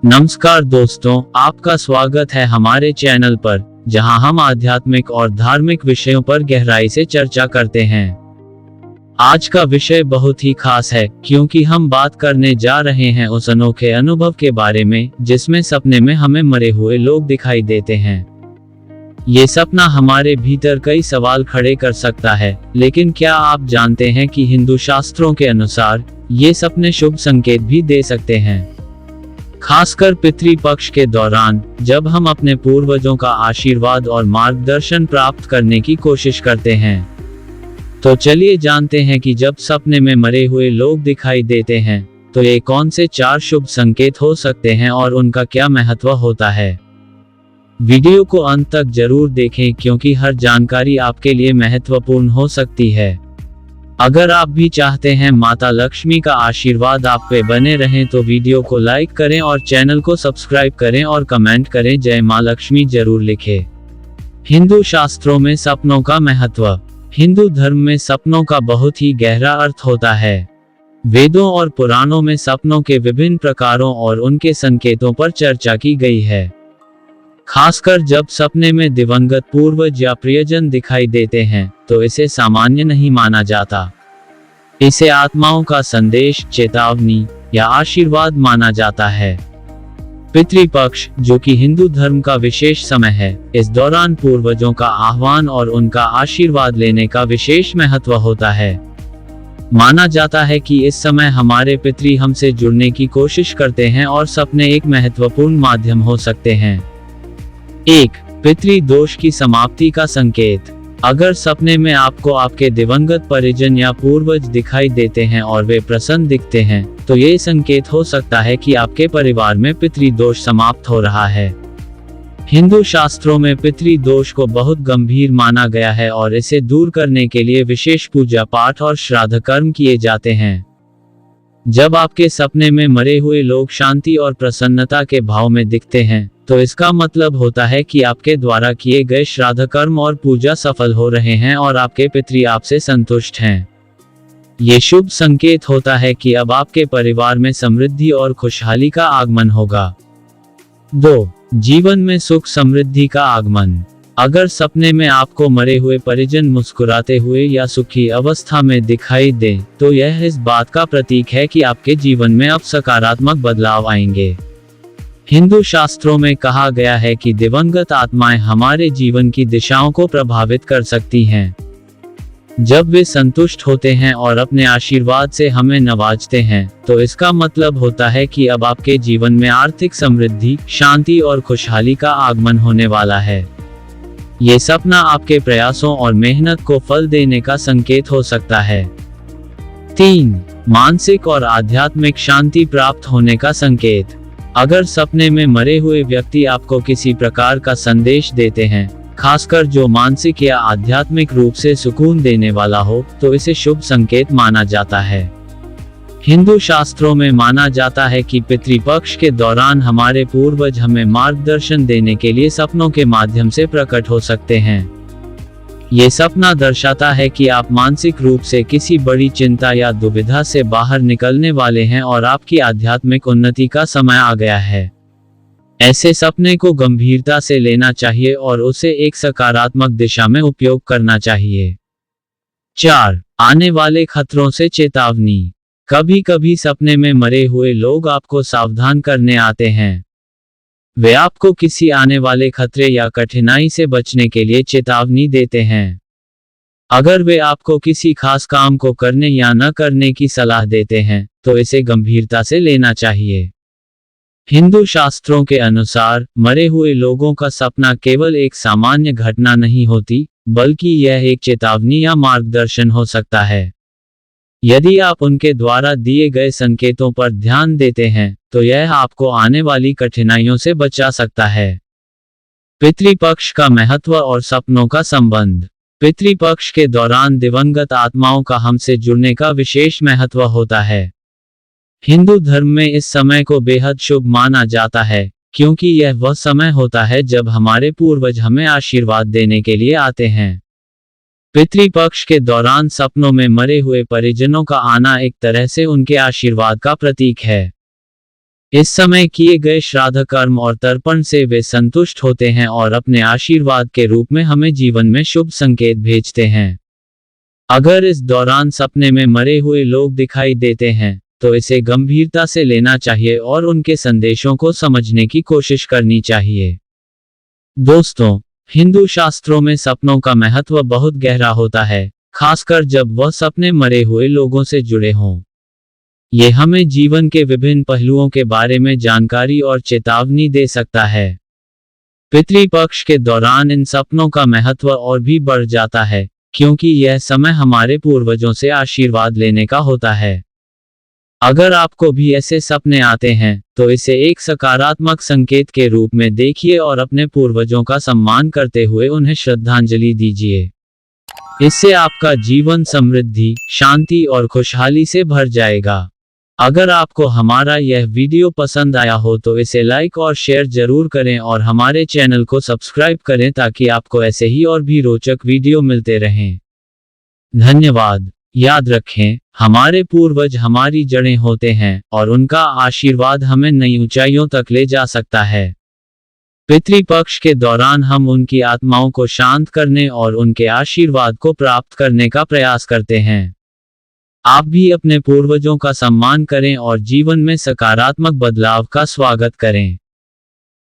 नमस्कार दोस्तों, आपका स्वागत है हमारे चैनल पर, जहां हम आध्यात्मिक और धार्मिक विषयों पर गहराई से चर्चा करते हैं। आज का विषय बहुत ही खास है, क्योंकि हम बात करने जा रहे हैं उस अनोखे अनुभव के बारे में जिसमें सपने में हमें मरे हुए लोग दिखाई देते हैं। ये सपना हमारे भीतर कई सवाल खड़े कर सकता है, लेकिन क्या आप जानते हैं कि हिंदू शास्त्रों के अनुसार ये सपने शुभ संकेत भी दे सकते हैं। खासकर पितृपक्ष के दौरान, जब हम अपने पूर्वजों का आशीर्वाद और मार्गदर्शन प्राप्त करने की कोशिश करते हैं। तो चलिए जानते हैं कि जब सपने में मरे हुए लोग दिखाई देते हैं, तो ये कौन से 4 शुभ संकेत हो सकते हैं और उनका क्या महत्व होता है। वीडियो को अंत तक जरूर देखें, क्योंकि हर जानकारी आपके लिए महत्वपूर्ण हो सकती है। अगर आप भी चाहते हैं माता लक्ष्मी का आशीर्वाद आप पे बने रहें, तो वीडियो को लाइक करें और चैनल को सब्सक्राइब करें और कमेंट करें जय मां लक्ष्मी जरूर लिखें। हिंदू शास्त्रों में सपनों का महत्व। हिंदू धर्म में सपनों का बहुत ही गहरा अर्थ होता है। वेदों और पुराणों में सपनों के विभिन्न प्रकारों और उनके संकेतों पर चर्चा की गई है। खासकर जब सपने में दिवंगत पूर्वज या प्रियजन दिखाई देते हैं, तो इसे सामान्य नहीं माना जाता। इसे आत्माओं का संदेश, चेतावनी या आशीर्वाद माना जाता है। पितृपक्ष, जो कि हिंदू धर्म का विशेष समय है, इस दौरान पूर्वजों का आह्वान और उनका आशीर्वाद लेने का विशेष महत्व होता है। माना जाता है कि इस समय हमारे पितृ हमसे जुड़ने की कोशिश करते हैं और सपने एक महत्वपूर्ण माध्यम हो सकते हैं। 1. पितृ दोष की समाप्ति का संकेत। अगर सपने में आपको आपके दिवंगत परिजन या पूर्वज दिखाई देते हैं और वे प्रसन्न दिखते हैं, तो ये संकेत हो सकता है कि आपके परिवार में पितृ दोष समाप्त हो रहा है। हिंदू शास्त्रों में पितृ दोष को बहुत गंभीर माना गया है और इसे दूर करने के लिए विशेष पूजा पाठ और श्राद्ध कर्म किए जाते हैं। जब आपके सपने में मरे हुए लोग शांति और प्रसन्नता के भाव में दिखते हैं, तो इसका मतलब होता है कि आपके द्वारा किए गए श्राद्ध कर्म और पूजा सफल हो रहे हैं और आपके पितृ आपसे संतुष्ट हैं। ये शुभ संकेत होता है कि अब आपके परिवार में समृद्धि और खुशहाली का आगमन होगा। 2. जीवन में सुख समृद्धि का आगमन। अगर सपने में आपको मरे हुए परिजन मुस्कुराते हुए या सुखी अवस्था में दिखाई दे, तो यह इस बात का प्रतीक है कि आपके जीवन में अब सकारात्मक बदलाव आएंगे। हिंदू शास्त्रों में कहा गया है कि दिवंगत आत्माएं हमारे जीवन की दिशाओं को प्रभावित कर सकती हैं। जब वे संतुष्ट होते हैं और अपने आशीर्वाद से हमें नवाजते हैं, तो इसका मतलब होता है कि अब आपके जीवन में आर्थिक समृद्धि, शांति और खुशहाली का आगमन होने वाला है। ये सपना आपके प्रयासों और मेहनत को फल देने का संकेत हो सकता है। 3. मानसिक और आध्यात्मिक शांति प्राप्त होने का संकेत। अगर सपने में मरे हुए व्यक्ति आपको किसी प्रकार का संदेश देते हैं, खासकर जो मानसिक या आध्यात्मिक रूप से सुकून देने वाला हो, तो इसे शुभ संकेत माना जाता है। हिंदू शास्त्रों में माना जाता है कि पितृपक्ष के दौरान हमारे पूर्वज हमें मार्गदर्शन देने के लिए सपनों के माध्यम से प्रकट हो सकते हैं। ये सपना दर्शाता है कि आप मानसिक रूप से किसी बड़ी चिंता या दुविधा से बाहर निकलने वाले हैं और आपकी आध्यात्मिक उन्नति का समय आ गया है। ऐसे सपने को गंभीरता से लेना चाहिए और उसे एक सकारात्मक दिशा में उपयोग करना चाहिए। 4. आने वाले खतरों से चेतावनी। कभी कभी सपने में मरे हुए लोग आपको सावधान करने आते हैं। वे आपको किसी आने वाले खतरे या कठिनाई से बचने के लिए चेतावनी देते हैं। अगर वे आपको किसी खास काम को करने या न करने की सलाह देते हैं, तो इसे गंभीरता से लेना चाहिए। हिंदू शास्त्रों के अनुसार मरे हुए लोगों का सपना केवल एक सामान्य घटना नहीं होती, बल्कि यह एक चेतावनी या मार्गदर्शन हो सकता है। यदि आप उनके द्वारा दिए गए संकेतों पर ध्यान देते हैं, तो यह आपको आने वाली कठिनाइयों से बचा सकता है। पितृपक्ष का महत्व और सपनों का संबंध। पितृपक्ष के दौरान दिवंगत आत्माओं का हमसे जुड़ने का विशेष महत्व होता है। हिंदू धर्म में इस समय को बेहद शुभ माना जाता है, क्योंकि यह वह समय होता है जब हमारे पूर्वज हमें आशीर्वाद देने के लिए आते हैं। पितृपक्ष के दौरान सपनों में मरे हुए परिजनों का आना एक तरह से उनके आशीर्वाद का प्रतीक है। इस समय किए गए श्राद्ध कर्म और तर्पण से वे संतुष्ट होते हैं और अपने आशीर्वाद के रूप में हमें जीवन में शुभ संकेत भेजते हैं। अगर इस दौरान सपने में मरे हुए लोग दिखाई देते हैं तो इसे गंभीरता से लेना चाहिए और उनके संदेशों को समझने की कोशिश करनी चाहिए। दोस्तों, हिंदू शास्त्रों में सपनों का महत्व बहुत गहरा होता है, खासकर जब वह सपने मरे हुए लोगों से जुड़े हों। ये हमें जीवन के विभिन्न पहलुओं के बारे में जानकारी और चेतावनी दे सकता है। पितृपक्ष के दौरान इन सपनों का महत्व और भी बढ़ जाता है, क्योंकि यह समय हमारे पूर्वजों से आशीर्वाद लेने का होता है। अगर आपको भी ऐसे सपने आते हैं तो इसे एक सकारात्मक संकेत के रूप में देखिए और अपने पूर्वजों का सम्मान करते हुए उन्हें श्रद्धांजलि दीजिए। इससे आपका जीवन समृद्धि, शांति और खुशहाली से भर जाएगा। अगर आपको हमारा यह वीडियो पसंद आया हो तो इसे लाइक और शेयर जरूर करें और हमारे चैनल को सब्सक्राइब करें ताकि आपको ऐसे ही और भी रोचक वीडियो मिलते रहें। धन्यवाद। याद रखें, हमारे पूर्वज हमारी जड़ें होते हैं और उनका आशीर्वाद हमें नई ऊंचाइयों तक ले जा सकता है। पितृपक्ष के दौरान हम उनकी आत्माओं को शांत करने और उनके आशीर्वाद को प्राप्त करने का प्रयास करते हैं। आप भी अपने पूर्वजों का सम्मान करें और जीवन में सकारात्मक बदलाव का स्वागत करें।